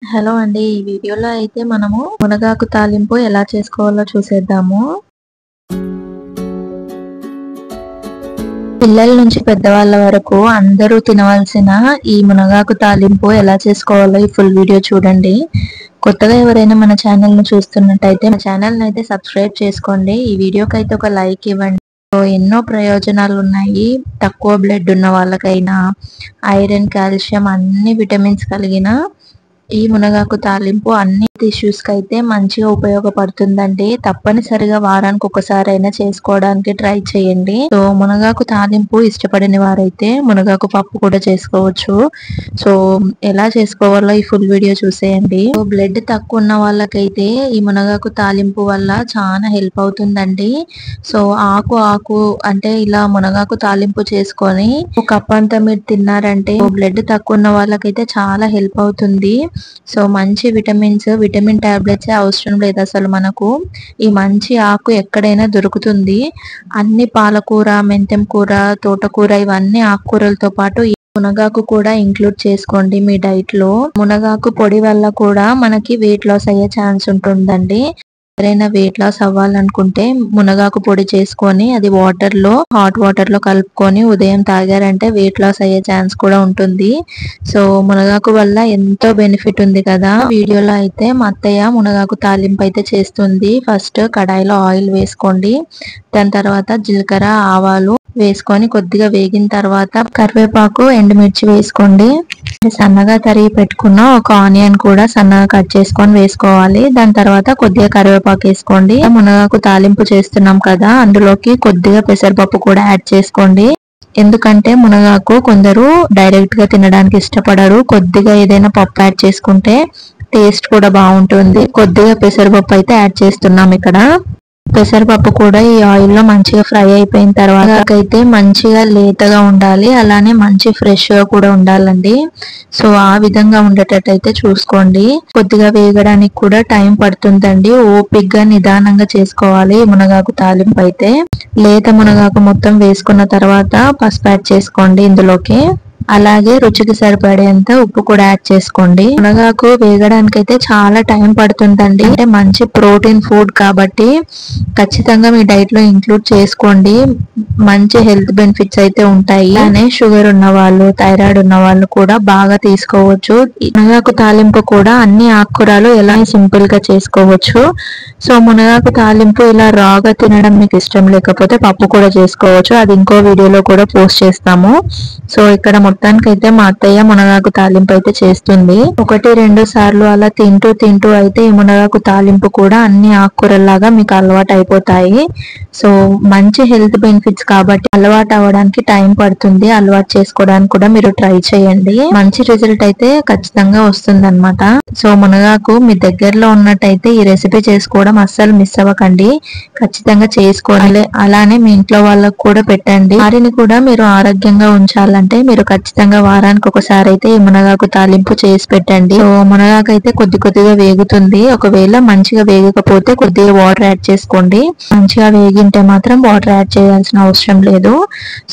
Hello అండి. ఈ వీడియోలో అయితే మనము మునగాకు తాలింపు ఎలా చేసుకోవాలో చూసేద్దాము. పిల్లల నుంచి పెద్దవాళ్ళ వరకు అందరూ తినవలసిన ఈ మునగాకు తాలింపు ఎలా చేసుకోవాలో ఈ ఫుల్ వీడియో చూడండి. కొత్తగా ఎవరైనా మన ఛానల్ ను చూస్తున్నట్టయితే మన ఛానల్ ని అయితే సబ్స్క్రైబ్ చేసుకోండి. ఈ వీడియోకి అయితే ఒక లైక్ ఇవ్వండి. ఎన్నో ప్రయోజనాలు ఉన్నాయి. తక్కువ బ్లడ్ ఉన్న వాళ్ళకైనా ఐరన్, కాల్షియం అన్ని విటమిన్స్ కలిగిన ఈ మునగాకు తాలింపు అన్ని ఇష్యూస్ కి అయితే మంచిగా ఉపయోగపడుతుందండి. తప్పనిసరిగా వారానికి ఒకసారి అయినా చేసుకోవడానికి ట్రై చేయండి. సో మునగాకు తాలింపు ఇష్టపడని వారైతే మునగాకు పప్పు కూడా చేసుకోవచ్చు. సో ఎలా చేసుకోవాలో ఈ ఫుల్ వీడియో చూసేయండి. బ్లడ్ తక్కువ ఉన్న వాళ్ళకైతే ఈ మునగాకు తాలింపు వల్ల చాలా హెల్ప్ అవుతుందండి. సో ఆకు అంటే ఇలా మునగాకు తాలింపు చేసుకొని ఒక కప్ అంతా మీరు తిన్నారంటే బ్లడ్ తక్కువ ఉన్న వాళ్ళకైతే చాలా హెల్ప్ అవుతుంది. సో మంచి విటమిన్ టాబ్లెట్స్ అవసరం లేదు అసలు. మనకు ఈ మంచి ఆకు ఎక్కడైనా దొరుకుతుంది. అన్ని పాలకూర, మెంతెం కూర, తోటకూర ఇవన్నీ ఆకుకూరలతో పాటు ఈ మునగాకు కూడా ఇంక్లూడ్ చేసుకోండి మీ డైట్ లో. మునగాకు పొడి వల్ల కూడా మనకి వెయిట్ లాస్ అయ్యే ఛాన్స్ ఉంటుందండి. ఎవరైనా వెయిట్ లాస్ అవ్వాలనుకుంటే మునగాకు పొడి చేసుకొని అది హాట్ వాటర్ లో కలుపుకొని ఉదయం తాగారంటే వెయిట్ లాస్ అయ్యే ఛాన్స్ కూడా ఉంటుంది. సో మునగాకు వల్ల ఎంతో బెనిఫిట్ ఉంది కదా. వీడియోలో అయితే మా అత్తయ్య మునగాకు తాలింపు అయితే చేస్తుంది. ఫస్ట్ కడాయిలో ఆయిల్ వేసుకోండి. దాని తర్వాత జీలకర్ర, ఆవాలు వేసుకొని కొద్దిగా వేగిన తర్వాత కరివేపాకు, ఎండుమిర్చి వేసుకోండి. సన్నగా తరిగి పెట్టుకున్న ఒక ఆనియన్ కూడా సన్నగా కట్ చేసుకొని వేసుకోవాలి. దాని తర్వాత కొద్దిగా కరివేపాకు వేసుకోండి. మునగాకు తాలింపు చేస్తున్నాం కదా, అందులోకి కొద్దిగా పెసరపప్పు కూడా యాడ్ చేసుకోండి. ఎందుకంటే మునగాకు కొందరు డైరెక్ట్ గా తినడానికి ఇష్టపడరు. కొద్దిగా ఏదైనా పప్పు యాడ్ చేసుకుంటే టేస్ట్ కూడా బాగుంటుంది. కొద్దిగా పెసరపప్పు అయితే యాడ్ చేస్తున్నాం ఇక్కడ. పెసరపప్పు కూడా ఈ ఆయిల్ లో మంచిగా ఫ్రై అయిపోయిన తర్వాత అయితే మంచిగా లేతగా ఉండాలి, అలానే మంచి ఫ్రెష్ గా కూడా ఉండాలండి. సో ఆ విధంగా ఉండేటట్టయితే చూసుకోండి. కొద్దిగా వేగడానికి కూడా టైం పడుతుందండి. ఓపిగ్గా నిదానంగా చేసుకోవాలి మునగాకు తాలింపు అయితే. లేత మునగాకు మొత్తం వేసుకున్న తర్వాత పసుపు యాడ్ చేసుకోండి ఇందులోకి. అలాగే రుచికి సరిపడేంత ఉప్పు కూడా యాడ్ చేసుకోండి. మునగాకు వేగడానికి అయితే చాలా టైం పడుతుందండి. అంటే మంచి ప్రోటీన్ ఫుడ్ కాబట్టి ఖచ్చితంగా మీ డైట్ లో ఇంక్లూడ్ చేసుకోండి. మంచి హెల్త్ బెనిఫిట్స్ అయితే ఉంటాయి. అలానే షుగర్ ఉన్న వాళ్ళు, థైరాయిడ్ ఉన్న వాళ్ళు కూడా బాగా తీసుకోవచ్చు. మునగాకు తాలింపు కూడా అన్ని ఆకుకూరలు ఎలా సింపుల్ గా చేసుకోవచ్చు. సో మునగాకు తాలింపు ఇలా రాగా తినడం మీకు ఇష్టం లేకపోతే పప్పు కూడా చేసుకోవచ్చు. అది ఇంకో వీడియోలో కూడా పోస్ట్ చేస్తాము. సో ఇక్కడ మొత్తానికైతే మా అత్తయ్య మునగాకు తాలింపు అయితే చేస్తుంది. 1-2 సార్లు అలా తింటూ అయితే ఈ మునగాకు తాలింపు కూడా అన్ని ఆకుకూరల్లాగా మీకు అలవాటు అయిపోతాయి. సో మంచి హెల్త్ బెనిఫిట్స్ కాబట్టి అలవాటు అవ్వడానికి టైం పడుతుంది. అలవాటు చేసుకోవడానికి కూడా మీరు ట్రై చేయండి. మంచి రిజల్ట్ అయితే ఖచ్చితంగా వస్తుంది అనమాట. సో మునగాకు మీ దగ్గరలో ఉన్నట్టయితే ఈ రెసిపీ చేసుకోవడం అస్సలు మిస్ అవ్వకండి. ఖచ్చితంగా చేసుకోవాలి. అలానే మీ ఇంట్లో వాళ్ళకు కూడా పెట్టండి. వారిని కూడా మీరు ఆరోగ్యంగా ఉంచాలంటే మీరు ఖచ్చితంగా వారానికి ఒకసారి అయితే ఈ మునగాకు తాలింపు చేసి పెట్టండి. సో మునగాకు అయితే కొద్దిగా వేగుతుంది. ఒకవేళ మంచిగా వేగకపోతే కొద్దిగా వాటర్ యాడ్ చేసుకోండి. మంచిగా వేగింటే మాత్రం వాటర్ యాడ్ చేయాల్సిన అవసరం లేదు.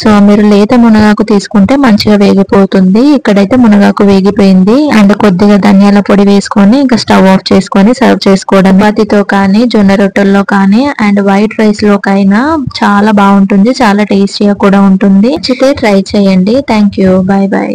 సో మీరు లేత మునగాకు తీసుకుంటే మంచిగా వేగిపోతుంది. ఇక్కడైతే మునగాకు వేగిపోయింది. అండ్ కొద్దిగా ధనియాల పొడి వేసుకొని ఇంకా స్టవ్ ఆఫ్ చేసుకొని సర్వ్ చేసుకోవడం. చపాతీతో కానీ, జొన్న రొట్టెల్లో కానీ అండ్ వైట్ రైస్ లోకైనా చాలా బాగుంటుంది. చాలా టేస్టీగా కూడా ఉంటుంది. నచ్చితే ట్రై చేయండి. Thank you. By by.